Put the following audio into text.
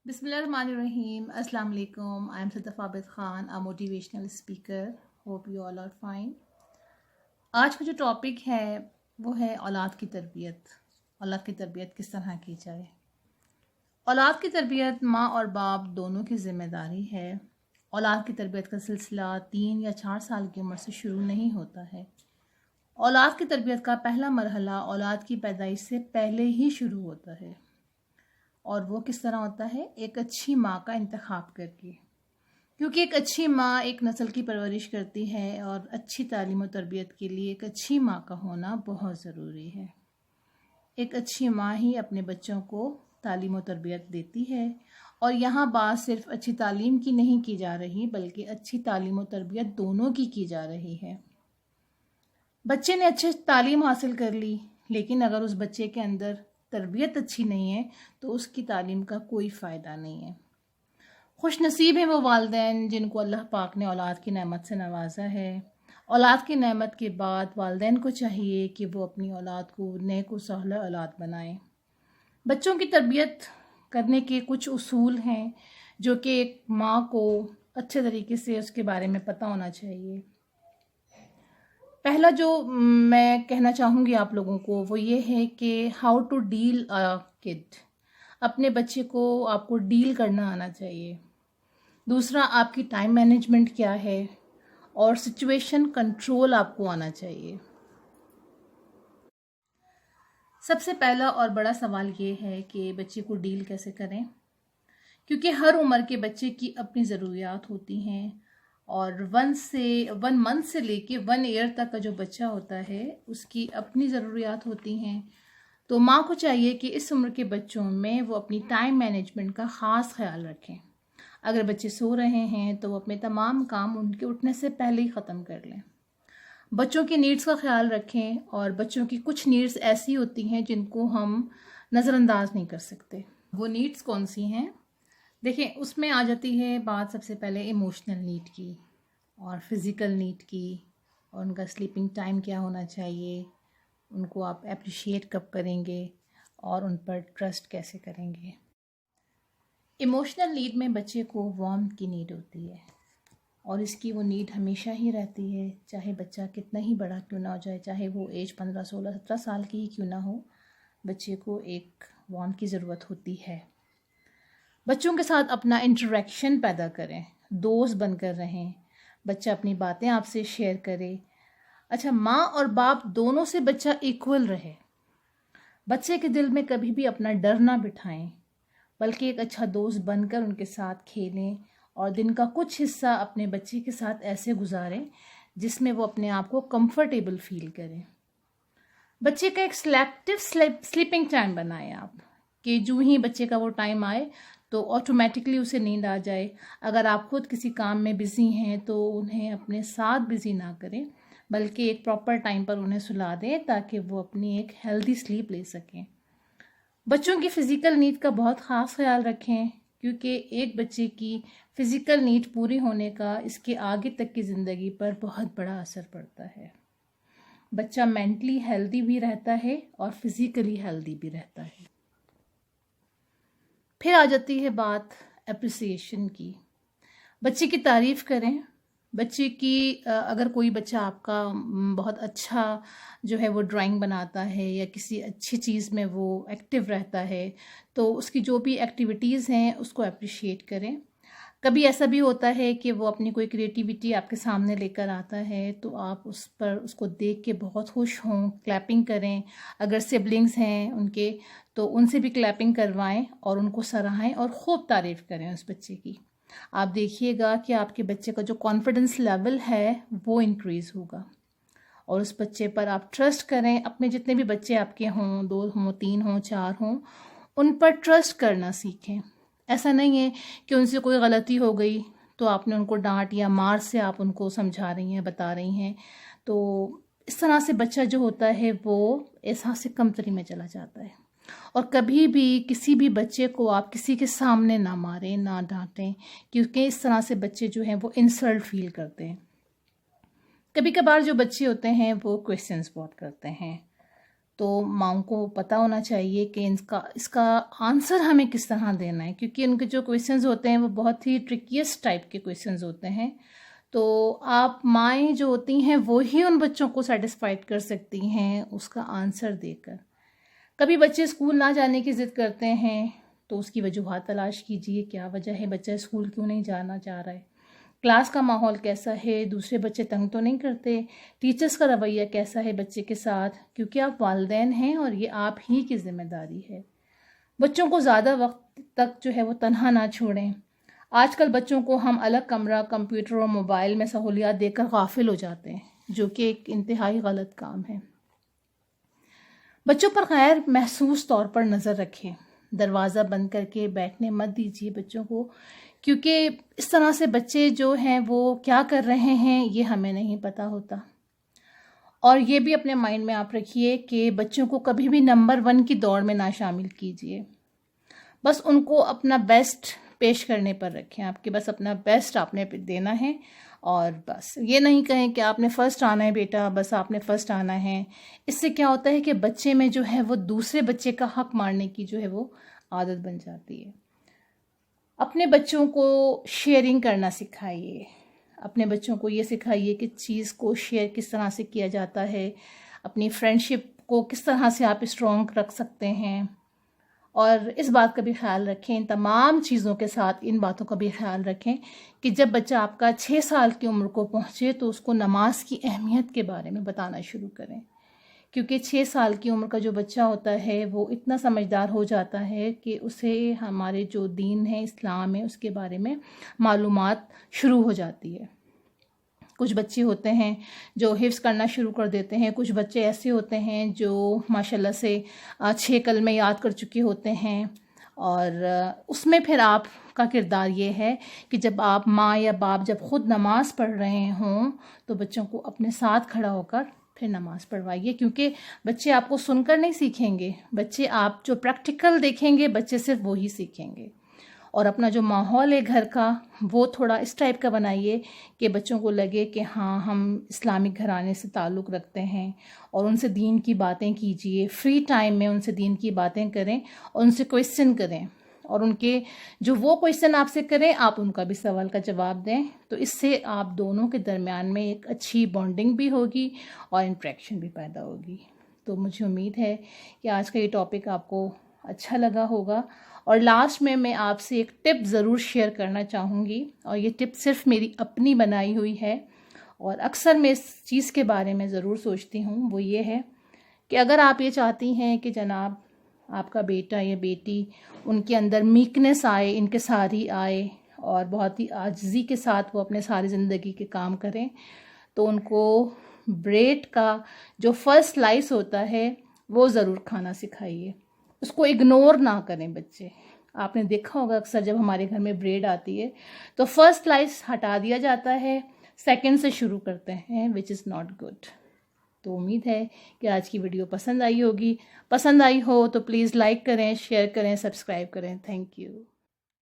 بسم اللہ الرحمن الرحیم. السلام علیکم. I am Sadaf Abid Khan, a motivational speaker. Hope you all are fine. آج کا جو ٹاپک ہے وہ ہے اولاد کی تربیت. اولاد کی تربیت کس طرح کی جائے. اولاد کی تربیت ماں اور باپ دونوں کی ذمہ داری ہے. اولاد کی تربیت کا سلسلہ 3 یا 4 سال کی عمر سے شروع نہیں ہوتا ہے. اولاد کی تربیت کا پہلا مرحلہ اولاد کی پیدائش سے پہلے ہی شروع ہوتا ہے. اور وہ کس طرح ہوتا ہے؟ ایک اچھی ماں کا انتخاب کر کے. کیونکہ ایک اچھی ماں ایک نسل کی پرورش کرتی ہے اور اچھی تعلیم و تربیت کے لیے ایک اچھی ماں کا ہونا بہت ضروری ہے. ایک اچھی ماں ہی اپنے بچوں کو تعلیم و تربیت دیتی ہے. اور یہاں بات صرف اچھی تعلیم کی نہیں کی جا رہی بلکہ اچھی تعلیم و تربیت دونوں کی جا رہی ہے. بچے نے اچھی تعلیم حاصل کر لی لیکن اگر اس بچے کے اندر تربیت اچھی نہیں ہے تو اس کی تعلیم کا کوئی فائدہ نہیں ہے. خوش نصیب ہیں وہ والدین جن کو اللہ پاک نے اولاد کی نعمت سے نوازا ہے. اولاد کی نعمت کے بعد والدین کو چاہیے کہ وہ اپنی اولاد کو نیک و صالح اولاد بنائیں. بچوں کی تربیت کرنے کے کچھ اصول ہیں جو کہ ایک ماں کو اچھے طریقے سے اس کے بارے میں پتہ ہونا چاہیے. پہلا جو میں کہنا چاہوں گی آپ لوگوں کو وہ یہ ہے کہ ہاؤ ٹو ڈیل کڈ. اپنے بچے کو آپ کو ڈیل کرنا آنا چاہیے. دوسرا آپ کی ٹائم مینجمنٹ کیا ہے اور سچویشن کنٹرول آپ کو آنا چاہیے. سب سے پہلا اور بڑا سوال یہ ہے کہ بچے کو ڈیل کیسے کریں. کیونکہ ہر عمر کے بچے کی اپنی ضروریات ہوتی ہیں اور 1 منتھ سے لے کے 1 ایئر تک کا جو بچہ ہوتا ہے اس کی اپنی ضروریات ہوتی ہیں. تو ماں کو چاہیے کہ اس عمر کے بچوں میں وہ اپنی ٹائم مینجمنٹ کا خاص خیال رکھیں. اگر بچے سو رہے ہیں تو وہ اپنے تمام کام ان کے اٹھنے سے پہلے ہی ختم کر لیں. بچوں کی نیڈز کا خیال رکھیں اور بچوں کی کچھ نیڈز ایسی ہوتی ہیں جن کو ہم نظر انداز نہیں کر سکتے. وہ نیڈز کون سی ہیں؟ دیکھیں اس میں آ جاتی ہے بات سب سے پہلے ایموشنل نیڈ کی اور فزیکل نیڈ کی اور ان کا سلیپنگ ٹائم کیا ہونا چاہیے. ان کو آپ اپریشیٹ کب کریں گے اور ان پر ٹرسٹ کیسے کریں گے. ایموشنل نیڈ میں بچے کو وارمتھ کی نیڈ ہوتی ہے اور اس کی وہ نیڈ ہمیشہ ہی رہتی ہے چاہے بچہ کتنا ہی بڑا کیوں نہ ہو جائے, چاہے وہ ایج 15, 16, 17 سال کی ہی کیوں نہ ہو. بچے کو ایک وارمتھ کی ضرورت ہوتی ہے. بچوں کے ساتھ اپنا انٹریکشن پیدا کریں, دوست بن کر رہیں, بچہ اپنی باتیں آپ سے شیئر کرے. اچھا, ماں اور باپ دونوں سے بچہ ایکول رہے. بچے کے دل میں کبھی بھی اپنا ڈر نہ بٹھائیں بلکہ ایک اچھا دوست بن کر ان کے ساتھ کھیلیں اور دن کا کچھ حصہ اپنے بچے کے ساتھ ایسے گزاریں جس میں وہ اپنے آپ کو کمفرٹیبل فیل کریں. بچے کا ایک سلیکٹیو سلیپنگ ٹائم بنائیں آپ کہ جو ہی بچے کا وہ ٹائم آئے تو آٹومیٹکلی اسے نیند آ جائے. اگر آپ خود کسی کام میں بزی ہیں تو انہیں اپنے ساتھ بزی نہ کریں بلکہ ایک پراپر ٹائم پر انہیں سلا دیں تاکہ وہ اپنی ایک ہیلدی سلیپ لے سکیں. بچوں کی فزیکل نیڈ کا بہت خاص خیال رکھیں کیونکہ ایک بچے کی فزیکل نیڈ پوری ہونے کا اس کے آگے تک کی زندگی پر بہت بڑا اثر پڑتا ہے. بچہ مینٹلی ہیلدی بھی رہتا ہے اور فزیکلی ہیلدی بھی رہتا ہے. پھر آ جاتی ہے بات اپریسیشن کی. بچے کی تعریف کریں. بچے کی اگر کوئی بچہ آپ کا بہت اچھا جو ہے وہ ڈرائنگ بناتا ہے یا کسی اچھی چیز میں وہ ایکٹیو رہتا ہے تو اس کی جو بھی ایکٹیویٹیز ہیں اس کو اپریشیٹ کریں. کبھی ایسا بھی ہوتا ہے کہ وہ اپنی کوئی کریٹیوٹی آپ کے سامنے لے کر آتا ہے تو آپ اس کو دیکھ کے بہت خوش ہوں, کلیپنگ کریں. اگر سبلنگز ہیں ان کے تو ان سے بھی کلیپنگ کروائیں اور ان کو سراہیں اور خوب تعریف کریں اس بچے کی. آپ دیکھیے گا کہ آپ کے بچے کا جو کانفیڈنس لیول ہے وہ انکریز ہوگا اور اس بچے پر آپ ٹرسٹ کریں. اپنے جتنے بھی بچے آپ کے ہوں, 2 ہوں, 3 ہوں, 4 ہوں, ان پر ٹرسٹ کرنا سیکھیں. ایسا نہیں ہے کہ ان سے کوئی غلطی ہو گئی تو آپ نے ان کو ڈانٹ یا مار سے آپ ان کو سمجھا رہی ہیں, بتا رہی ہیں. تو اس طرح سے بچہ جو ہوتا ہے وہ احساس کمتری میں چلا جاتا ہے. اور کبھی بھی کسی بھی بچے کو آپ کسی کے سامنے نہ ماریں, نہ ڈانٹیں کیونکہ اس طرح سے بچے جو ہیں وہ انسلٹ فیل کرتے ہیں. کبھی کبھار جو بچے ہوتے ہیں وہ کویسچنس بہت کرتے ہیں تو ماؤں کو پتہ ہونا چاہیے کہ اس کا آنسر ہمیں کس طرح دینا ہے، کیونکہ ان کے جو کویشچنز ہوتے ہیں وہ بہت ہی ٹرکیسٹ ٹائپ کے کویشچنز ہوتے ہیں. تو آپ مائیں جو ہوتی ہیں وہی ان بچوں کو سیٹسفائڈ کر سکتی ہیں اس کا آنسر دے کر. کبھی بچے اسکول نہ جانے کی ضد کرتے ہیں تو اس کی وجوہات تلاش کیجئے، کیا وجہ ہے بچہ اسکول کیوں نہیں جانا چاہ رہا ہے، کلاس کا ماحول کیسا ہے، دوسرے بچے تنگ تو نہیں کرتے، ٹیچرز کا رویہ کیسا ہے بچے کے ساتھ، کیونکہ آپ والدین ہیں اور یہ آپ ہی کی ذمہ داری ہے. بچوں کو زیادہ وقت تک جو ہے وہ تنہا نہ چھوڑیں. آج کل بچوں کو ہم الگ کمرہ، کمپیوٹر اور موبائل میں سہولیات دے کر غافل ہو جاتے ہیں، جو کہ ایک انتہائی غلط کام ہے. بچوں پر غیر محسوس طور پر نظر رکھیں. دروازہ بند کر کے بیٹھنے مت دیجیے بچوں کو، کیونکہ اس طرح سے بچے جو ہیں وہ کیا کر رہے ہیں یہ ہمیں نہیں پتہ ہوتا. اور یہ بھی اپنے مائنڈ میں آپ رکھیے کہ بچوں کو کبھی بھی نمبر 1 کی دوڑ میں نہ شامل کیجیے. بس ان کو اپنا بیسٹ پیش کرنے پر رکھیں. آپ کے بس اپنا بیسٹ آپ نے دینا ہے، اور بس یہ نہیں کہیں کہ آپ نے فرسٹ آنا ہے بیٹا، بس آپ نے فرسٹ آنا ہے. اس سے کیا ہوتا ہے کہ بچے میں جو ہے وہ دوسرے بچے کا حق مارنے کی جو ہے وہ عادت بن جاتی ہے. اپنے بچوں کو شیئرنگ کرنا سکھائیے. اپنے بچوں کو یہ سکھائیے کہ چیز کو شیئر کس طرح سے کیا جاتا ہے، اپنی فرینڈشپ کو کس طرح سے آپ اسٹرانگ رکھ سکتے ہیں. اور اس بات کا بھی خیال رکھیں، تمام چیزوں کے ساتھ ان باتوں کا بھی خیال رکھیں کہ جب بچہ آپ کا 6 سال کی عمر کو پہنچے تو اس کو نماز کی اہمیت کے بارے میں بتانا شروع کریں. کیونکہ 6 سال کی عمر کا جو بچہ ہوتا ہے وہ اتنا سمجھدار ہو جاتا ہے کہ اسے ہمارے جو دین ہے، اسلام ہے، اس کے بارے میں معلومات شروع ہو جاتی ہے. کچھ بچے ہوتے ہیں جو حفظ کرنا شروع کر دیتے ہیں، کچھ بچے ایسے ہوتے ہیں جو ماشاءاللہ سے 6 کلمے یاد کر چکے ہوتے ہیں. اور اس میں پھر آپ کا کردار یہ ہے کہ جب آپ ماں یا باپ جب خود نماز پڑھ رہے ہوں تو بچوں کو اپنے ساتھ کھڑا ہو کر پھر نماز پڑھوائیے. کیونکہ بچے آپ کو سن کر نہیں سیکھیں گے، بچے آپ جو پریکٹیکل دیکھیں گے بچے صرف وہی سیکھیں گے. اور اپنا جو ماحول ہے گھر کا وہ تھوڑا اس ٹائپ کا بنائیے کہ بچوں کو لگے کہ ہاں ہم اسلامک گھرانے سے تعلق رکھتے ہیں، اور ان سے دین کی باتیں کیجیے. فری ٹائم میں ان سے دین کی باتیں کریں اور ان سے کویسچن کریں، اور ان کے جو وہ کویسچن آپ سے کریں آپ ان کا بھی سوال کا جواب دیں. تو اس سے آپ دونوں کے درمیان میں ایک اچھی بانڈنگ بھی ہوگی اور انٹریکشن بھی پیدا ہوگی. تو مجھے امید ہے کہ آج کا یہ ٹاپک آپ کو اچھا لگا ہوگا. اور لاسٹ میں آپ سے ایک ٹپ ضرور شیئر کرنا چاہوں گی، اور یہ ٹپ صرف میری اپنی بنائی ہوئی ہے، اور اکثر میں اس چیز کے بارے میں ضرور سوچتی ہوں. وہ یہ ہے کہ اگر آپ یہ چاہتی ہیں کہ جناب آپ کا بیٹا یا بیٹی ان کے اندر میکنس آئے، انکساری آئے، اور بہت ہی عاجزی کے ساتھ وہ اپنے ساری زندگی کے کام کریں، تو ان کو بریڈ کا جو فرسٹ سلائس ہوتا ہے وہ ضرور کھانا سکھائیے. اس کو اگنور نہ کریں بچے. آپ نے دیکھا ہوگا اکثر جب ہمارے گھر میں بریڈ آتی ہے تو فرسٹ سلائس ہٹا دیا جاتا ہے، سیکنڈ سے شروع کرتے ہیں، وچ از ناٹ گڈ. تو امید ہے کہ آج کی ویڈیو پسند آئی ہوگی. پسند آئی ہو تو پلیز لائک کریں، شیئر کریں، سبسکرائب کریں. Thank you.